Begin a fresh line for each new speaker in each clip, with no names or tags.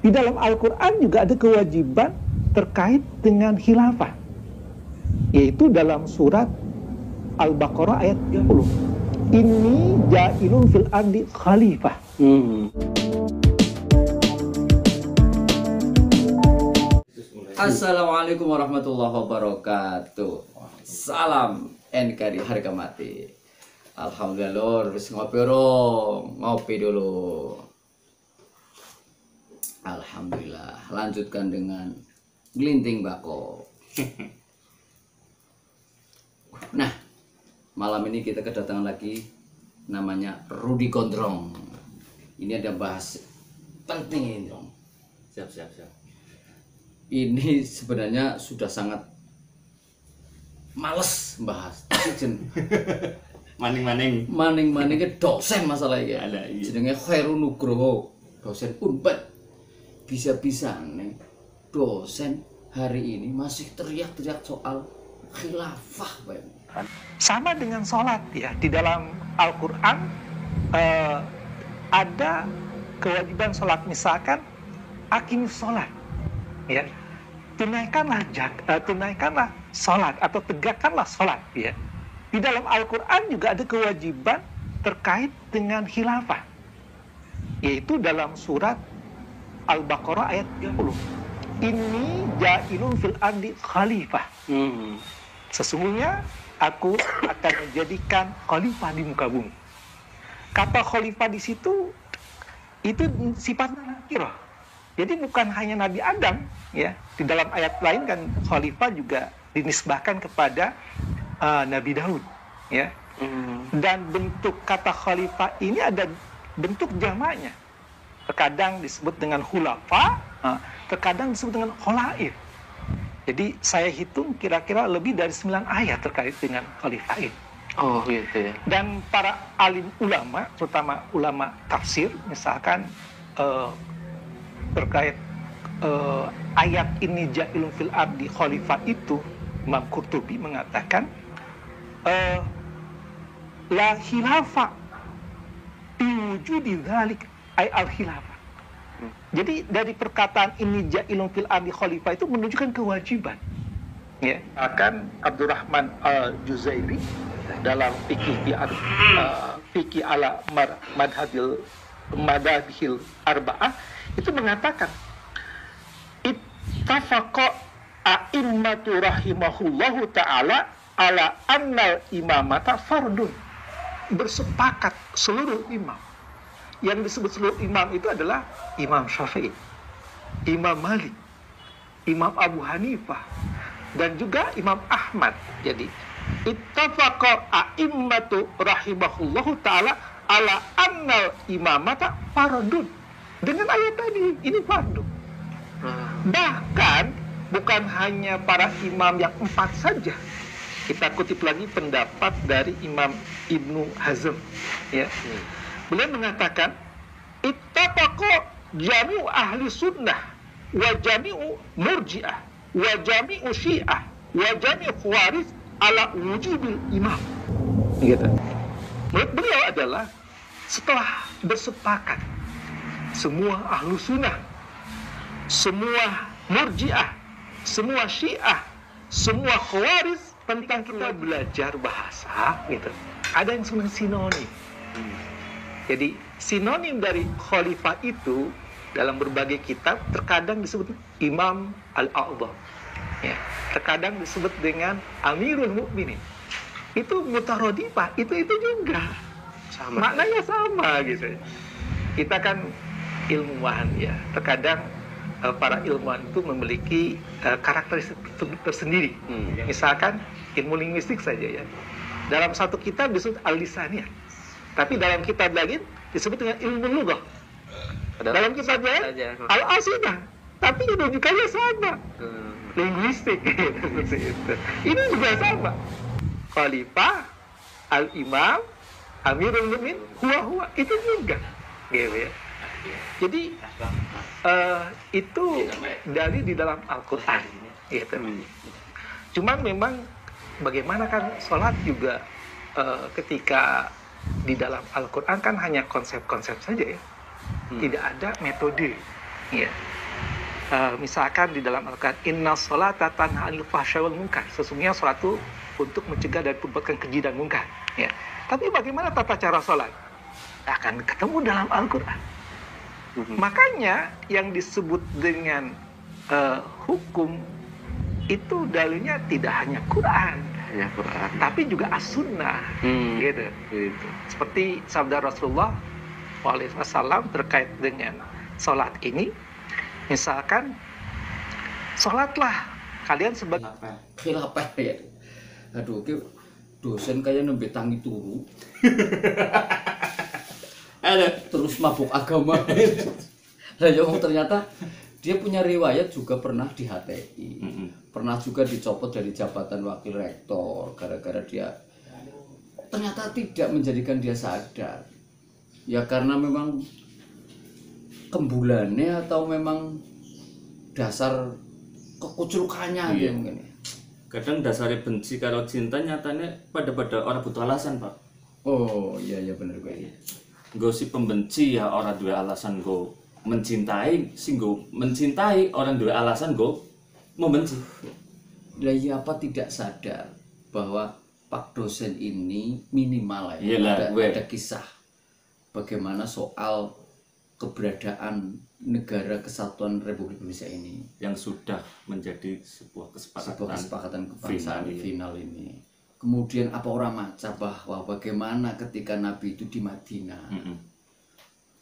Di dalam Al-Quran juga ada kewajiban terkait dengan khilafah, yaitu dalam surat Al-Baqarah ayat 30. Inni ja'ilun fil ardi khalifah.
Assalamualaikum warahmatullahi wabarakatuh. Salam NKRI harga mati. Alhamdulillah lor, wis ngopi dulu. Alhamdulillah, lanjutkan dengan gelinting bako. Nah, malam ini kita kedatangan lagi, namanya Rudy Gondrong. Ini ada bahas penting ini dong. Siap. Ini sebenarnya sudah sangat males bahas. Maning ke dosen masalahnya. Jenenge Khairul Nugroho, dosen Unpad. Bisa-bisa nih dosen hari ini masih teriak-teriak soal khilafah, Pak.
Sama dengan sholat ya, di dalam Al-Quran ada kewajiban sholat, misalkan aqimis sholat ya, tunaikanlah sholat atau tegakkanlah sholat ya. Di dalam Al-Quran juga ada kewajiban terkait dengan khilafah, yaitu dalam surat Al-Baqarah ayat 30. Inni ja'ilun fil ardi khalifah. Sesungguhnya aku akan menjadikan khalifah di muka bumi. Kata khalifah di situ itu sifatnya nakirah. Jadi bukan hanya Nabi Adam ya. Di dalam ayat lain kan khalifah juga dinisbahkan kepada Nabi Daud ya. Dan bentuk kata khalifah ini ada bentuk jamaknya. Terkadang disebut dengan khulafa, terkadang disebut dengan kholaif. Jadi saya hitung kira-kira lebih dari 9 ayat terkait dengan khalifah ini.
Oh gitu ya.
Dan para alim ulama, terutama ulama tafsir, misalkan terkait ayat ini ja'ilun fil ardi khalifah itu, Imam Qurtubi mengatakan la khilafa fi wujudi dzalik ay al-khilafah. Jadi dari perkataan ini ja'ilun fil ardi khalifah itu menunjukkan kewajiban. Ya, akan Abdurrahman al-Juzairi dalam fikih ala madhahil arba'ah itu mengatakan ittafaqa a'immatu rahimahullahu ta'ala ala annal imamata fardun. Bersepakat seluruh imam. Yang disebut seluruh imam itu adalah Imam Syafi'i, Imam Malik, Imam Abu Hanifah, dan juga Imam Ahmad. Jadi ittafaqa a'immatu rahimahullahu ta'ala ala annal imamata fardun. Dengan ayat tadi, ini fardu. Bahkan bukan hanya para imam yang 4 saja. Kita kutip lagi pendapat dari Imam Ibnu Hazm ya. Beliau mengatakan ittafaqa jami'u ahli sunnah wa jami'u murji'ah wa jami'u syi'ah wa jami'u khawarij ala wujubil imam. Gitu. Menurut beliau adalah setelah bersepakat semua ahlu sunnah, semua murji'ah, semua syiah, semua khawarij tentang kita belajar bahasa gitu. Ada yang sebenarnya sinonim. Jadi sinonim dari khalifah itu dalam berbagai kitab terkadang disebut Imam Al-A'zam ya. Terkadang disebut dengan Amirul Mukminin. Itu mutarodifah, itu juga sama. Maknanya sama gitu. Kita kan ilmuwan ya. Terkadang para ilmuwan itu memiliki karakteristik tersendiri. Misalkan ilmu linguistik saja ya. Dalam satu kitab disebut al-lisaniyah. Tapi dalam kitab lain disebut dengan ilmu lughah. Dalam kitab lain al-asinah. Tapi rujukannya sama. Linguistik seperti itu. Ini juga sama. Khalifah, al-imam, amirul mukminin, huwa itu juga. Gitu ya. Jadi itu dari di dalam Al-Quran gitu. Cuman memang bagaimana kan sholat juga ketika di dalam Al-Quran kan hanya konsep-konsep saja ya. Tidak ada metode Ya. Misalkan di dalam Al-Quran, inna sholata tanha 'anil fahsya'i wal munkar. Sesungguhnya salat itu untuk mencegah dan perbuatan keji dan mungkar. Ya. Tapi bagaimana tata cara sholat? Akan ketemu dalam Al-Quran. Makanya yang disebut dengan hukum itu dalilnya tidak hanya Quran, tapi juga as-sunnah, gitu. Seperti sabda Rasulullah SAW terkait dengan sholat ini, misalkan sholatlah kalian sebagai
khilafah ya. Aduh, ki dosen kayak nembe tangi turu. Ada terus mabuk agama. Lah ya ternyata dia punya riwayat juga pernah di HTI. Pernah juga dicopot dari jabatan wakil rektor gara-gara dia ternyata tidak menjadikan dia sadar. Ya karena memang kembulannya atau memang dasar kekuculukannya dia mungkin.
Kadang dasarnya benci kalau cinta nyatanya pada orang butuh alasan, Pak.
Oh iya bener gue.
Gue si pembenci ya orang dua alasan gue mencintai, sing gue mencintai orang dua alasan gue membenci.
Lah iya apa tidak sadar bahwa Pak dosen ini minimal ya. Ada kisah bagaimana soal keberadaan negara kesatuan Republik Indonesia ini
yang sudah menjadi sebuah kesepakatan
kebangsaan final ini. Kemudian apa orang maca bahwa bagaimana ketika Nabi itu di Madinah,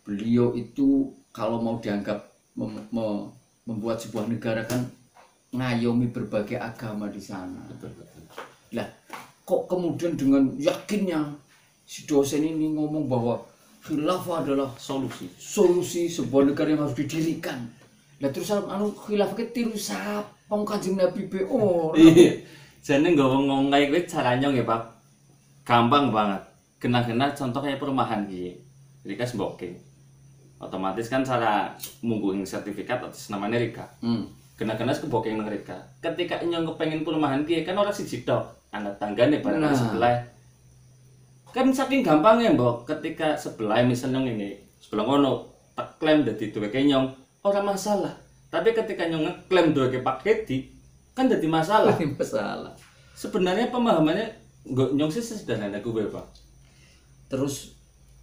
beliau itu kalau mau dianggap membuat sebuah negara kan ngayomi berbagai agama di sana. Lah, kok kemudian dengan yakinnya si dosen ini ngomong bahwa khilafah adalah solusi sebuah negara yang harus didirikan. Lah terus khilafah ke tiru sapong Kanjeng Nabi BO.
Jadi nggak ngomong kayak gitu caranya ya Pak, gampang banget. Kena contoh kayak perumahan gitu, Rika smoking, otomatis kan cara mungguhin sertifikat atas namanya Rika. Kena seboking nang Rika. Ketika nyong kepengen perumahan gitu kan orang si cidok, anak tangga nih pada sebelah. Kan saking gampangnya Mbok, ketika sebelah misalnya ini sebelah ngono tak klaim dari dua nyong orang masalah. Tapi ketika nyong ngeklaim dua paket kan jadi masalah. Sebenarnya pemahamannya nggak nyong sih sederhana gue Pak.
Terus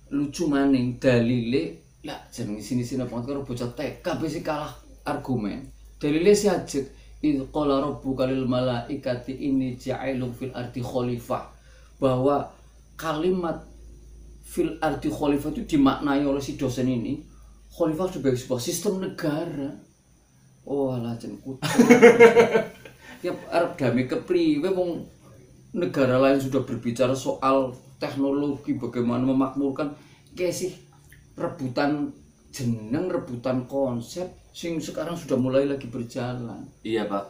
lucu maning dalile lah jeneng sini-sini apa karo bocah TK wis kalah argumen. Dalile si ajek il qala rabbuka lil malaikati inni ja'ilun fil ardi khalifah, bahwa kalimat fil ardi khalifah itu dimaknai oleh si dosen ini khalifah sebagai sebuah sistem negara. Oh alah jen kucing. Ya arep damai kepriwe wong negara lain sudah berbicara soal teknologi bagaimana memakmurkan kayak sih rebutan jeneng, rebutan konsep sing sekarang sudah mulai lagi berjalan.
Iya Pak,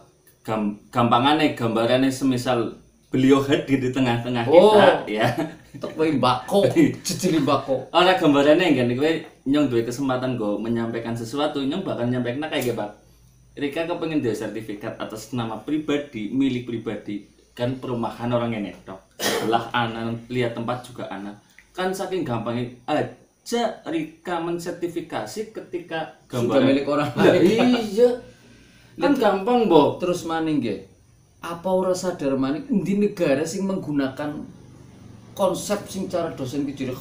gampangannya gambarannya semisal beliau hadir di tengah-tengah kita ya.
Tek wae mbako, jejili mbako.
Ora gambarannya kan kowe nyong duwe kesempatan go menyampaikan sesuatu, nyong bakal nyampaikan kayak Pak. Rika kepengen dia sertifikat atas nama pribadi, milik pribadi, kan perumahan orang ini dok. Sebelah anak, lihat tempat juga anak. Kan saking gampangnya aja Rika mensertifikasi ketika
sudah milik orang lain. Iya.
Kan gampang, Bo.
Terus maning nggih. Apa ora sadar maning di negara sing menggunakan konsep sing cara dosen ki jadi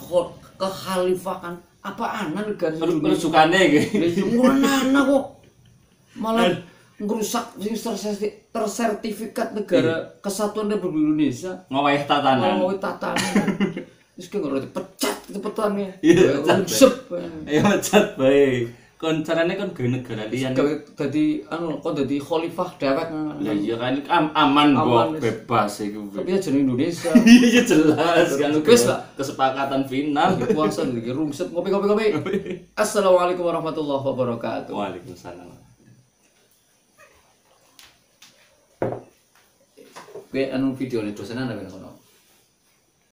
kekhalifahan. Apa ana negara sing
rusukane iki.
Ora ana kok. Malah ngerusak tersertifikat negara kesatuan Republik Indonesia.
Ngoweh tatanan.
Terus kan ngerti pecat cepetannya.
Iya, pecat bae. Kon carane kon gawe negara liyan.
Dadi kon dadi khalifah dewek.
Ya iya kan aman kok, bebas iku.
Tapi ya jeneng Indonesia.
Iya jelas kan
wis lah
kesepakatan final
puasa iki rungset ngopi. Assalamualaikum warahmatullahi wabarakatuh.
Waalaikumsalam.
Gue anu video nih dosenan apa kono?